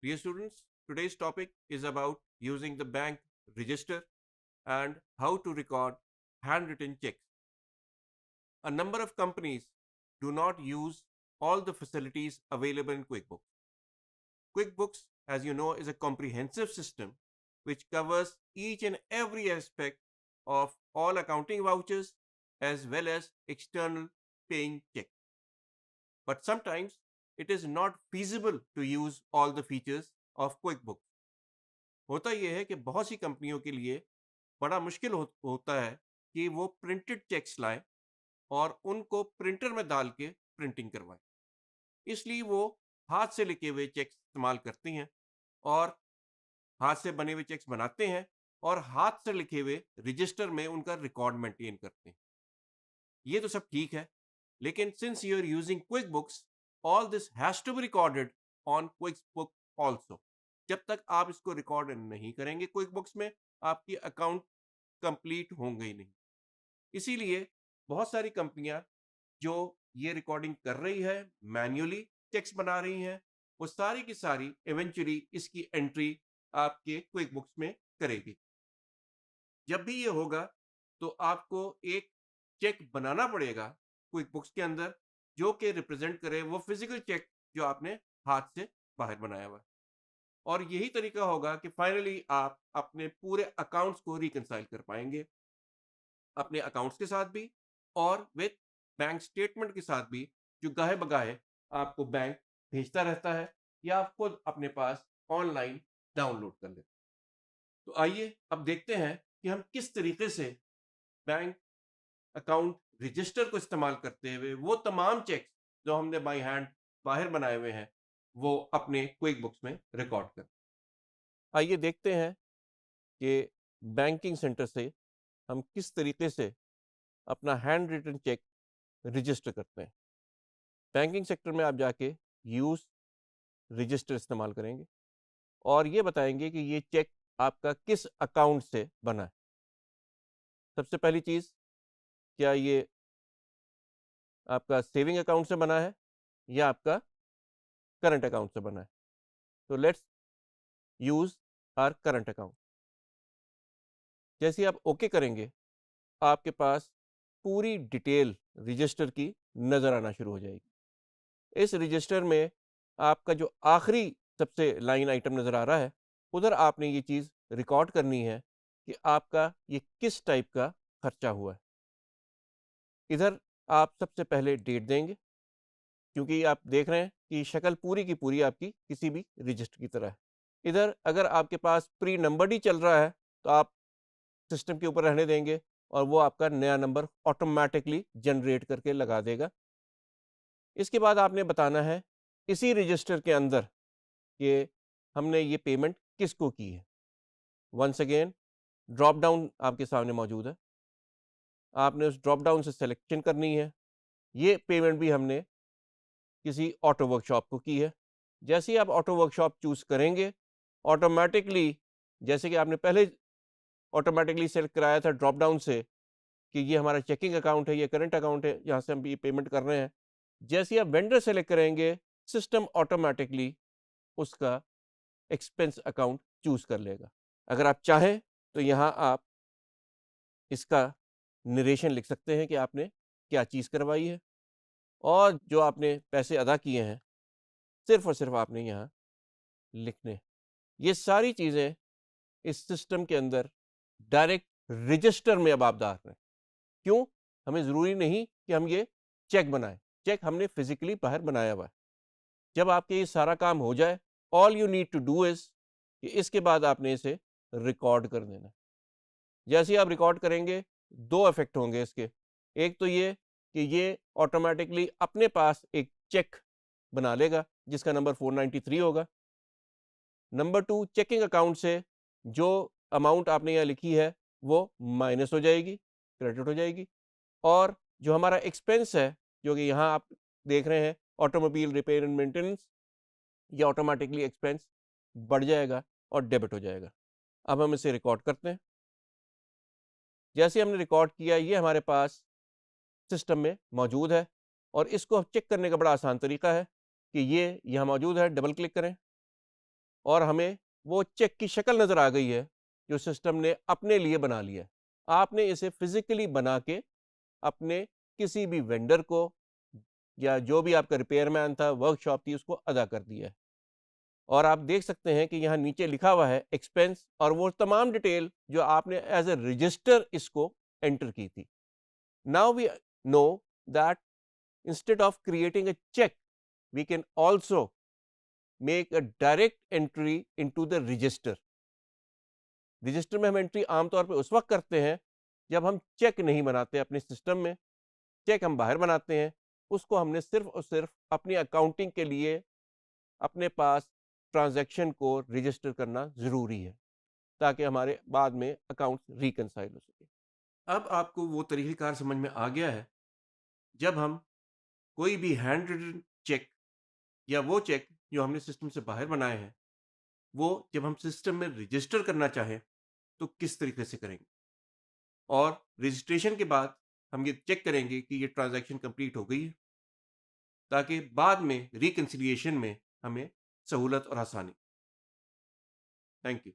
Dear students, today's topic is about using the bank register and how to record handwritten checks. A number of companies do not use all the facilities available in QuickBooks. QuickBooks, as you know, is a comprehensive system which covers each and every aspect of all accounting vouchers as well as external paying checks. But sometimes it is not feasible to use all the features of QuickBooks. होता यह है कि बहुत सी कंपनियों के लिए बड़ा मुश्किल होता है कि वो प्रिंटेड चेक्स लाएं और उनको प्रिंटर में डाल के प्रिंटिंग करवाएं। इसलिए वो हाथ से लिखे हुए चेक्स इस्तेमाल करती हैं और हाथ से बने हुए चेक्स बनाते हैं और हाथ से लिखे हुए रजिस्टर में उनका रिकॉर्ड मेंटेन करते हैं। ये तो सब ठीक है, लेकिन since you are using quick books, all this has to be recorded on quick book also. जब तक आप इसको रिकॉर्ड नहीं करेंगे क्विक बुक्स में, आपकी अकाउंट कंप्लीट होंगे ही नहीं। इसीलिए बहुत सारी कंपनियां जो ये रिकॉर्डिंग कर रही है, मैन्युअली चेक्स बना रही हैं, वो सारी की सारी इवेंचुअली इसकी एंट्री आपके क्विक बुक्स में करेगी। जब भी ये होगा तो आपको एक चेक बनाना पड़ेगा क्विक बुक्स के अंदर, जो कि रिप्रेजेंट करे वो फिजिकल चेक जो आपने हाथ से बाहर बनाया हुआ है। और यही तरीका होगा कि फाइनली आप अपने पूरे अकाउंट्स को रिकंसाइल कर पाएंगे, अपने अकाउंट्स के साथ भी और विद बैंक स्टेटमेंट के साथ भी, जो गाहे बगाहे आपको बैंक भेजता रहता है या आप खुद अपने पास ऑनलाइन डाउनलोड कर लेते। तो आइए अब देखते हैं कि हम किस तरीके से बैंक अकाउंट रजिस्टर को इस्तेमाल करते हुए वो तमाम चेक्स जो हमने बाई हैंड बाहर बनाए हुए हैं वो अपने क्विक बुक्स में रिकॉर्ड कर। आइए देखते हैं कि बैंकिंग सेंटर से हम किस तरीके से अपना हैंड रिटन चेक रजिस्टर करते हैं। बैंकिंग सेक्टर में आप जाके यूज़ रजिस्टर इस्तेमाल करेंगे और ये बताएंगे कि ये चेक आपका किस अकाउंट से बना है। सबसे पहली चीज़, क्या ये आपका सेविंग अकाउंट से बना है या आपका करंट अकाउंट से बना है। तो let's use our current account. जैसे आप ओके करेंगे, आपके पास पूरी डिटेल रजिस्टर की नज़र आना शुरू हो जाएगी। इस रजिस्टर में आपका जो आखिरी सबसे लाइन आइटम नज़र आ रहा है, उधर आपने ये चीज़ रिकॉर्ड करनी है कि आपका ये किस टाइप का खर्चा हुआ है। इधर आप सबसे पहले डेट देंगे, क्योंकि आप देख रहे हैं कि शक्ल पूरी की पूरी आपकी किसी भी रजिस्टर की तरह है। इधर अगर आपके पास प्री नंबर्ड ही चल रहा है तो आप सिस्टम के ऊपर रहने देंगे और वो आपका नया नंबर ऑटोमेटिकली जनरेट करके लगा देगा। इसके बाद आपने बताना है इसी रजिस्टर के अंदर कि हमने ये पेमेंट किसको की है। वंस अगेन ड्रॉप डाउन आपके सामने मौजूद है, आपने उस ड्रॉप डाउन से सिलेक्शन करनी है। ये पेमेंट भी हमने किसी ऑटो वर्कशॉप को की है। जैसे ही आप ऑटो वर्कशॉप चूज़ करेंगे, ऑटोमेटिकली, जैसे कि आपने पहले ऑटोमेटिकली सेलेक्ट कराया था ड्रॉप डाउन से कि ये हमारा चेकिंग अकाउंट है, ये करंट अकाउंट है, यहाँ से हम ये पेमेंट कर रहे हैं। जैसे ही आप वेंडर सेलेक्ट करेंगे, सिस्टम ऑटोमेटिकली उसका एक्सपेंस अकाउंट चूज़ कर लेगा। अगर आप चाहें तो यहाँ आप इसका नरेशन लिख सकते हैं कि आपने क्या चीज़ करवाई है और जो आपने पैसे अदा किए हैं सिर्फ़ और सिर्फ़ आपने यहाँ लिखने हैं। ये सारी चीज़ें इस सिस्टम के अंदर डायरेक्ट रजिस्टर में अब आप डाल रहे हैं। क्यों? हमें ज़रूरी नहीं कि हम ये चेक बनाएँ। चेक हमने फिज़िकली बाहर बनाया हुआ है। जब आपके ये सारा काम हो जाए, all you need to do is कि इसके बाद आपने इसे रिकॉर्ड कर देना है। जैसे ही आप रिकॉर्ड करेंगे, 2 इफ़ेक्ट होंगे इसके। एक तो ये कि ये ऑटोमेटिकली अपने पास एक चेक बना लेगा जिसका नंबर 493 होगा। नंबर 2, चेकिंग अकाउंट से जो अमाउंट आपने यहाँ लिखी है वो माइनस हो जाएगी, क्रेडिट हो जाएगी। और जो हमारा एक्सपेंस है, जो कि यहाँ आप देख रहे हैं ऑटोमोबाइल रिपेयर एंड मेंटेनेंस, ये ऑटोमेटिकली एक्सपेंस बढ़ जाएगा और डेबिट हो जाएगा। अब हम इसे रिकॉर्ड करते हैं। जैसे हमने रिकॉर्ड किया, ये हमारे पास सिस्टम में मौजूद है और इसको चेक करने का बड़ा आसान तरीका है कि ये यहाँ मौजूद है। डबल क्लिक करें और हमें वो चेक की शक्ल नज़र आ गई है जो सिस्टम ने अपने लिए बना लिया है। आपने इसे फिजिकली बना के अपने किसी भी वेंडर को या जो भी आपका रिपेयरमैन था, वर्कशॉप थी, उसको अदा कर दिया है। और आप देख सकते हैं कि यहाँ नीचे लिखा हुआ है एक्सपेंस, और वो तमाम डिटेल जो आपने एज ए रजिस्टर इसको एंटर की थी। Now we know that instead of creating a check, we can also make a direct entry into the register. Register में हम एंट्री आमतौर पर उस वक्त करते हैं जब हम चेक नहीं बनाते अपने सिस्टम में। चेक हम बाहर बनाते हैं, उसको हमने सिर्फ और सिर्फ अपनी अकाउंटिंग के लिए अपने पास ट्रांजैक्शन को रजिस्टर करना ज़रूरी है ताकि हमारे बाद में अकाउंट्स रिकनसाइल हो सके। अब आपको वो तरीक़ेकार समझ में आ गया है जब हम कोई भी हैंड रिटन चेक या वो चेक जो हमने सिस्टम से बाहर बनाए हैं, वो जब हम सिस्टम में रजिस्टर करना चाहें तो किस तरीके से करेंगे, और रजिस्ट्रेशन के बाद हम ये चेक करेंगे कि ये ट्रांजैक्शन कंप्लीट हो गई है ताकि बाद में रिकंसिलिएशन में हमें सहूलत और आसानी। Thank you.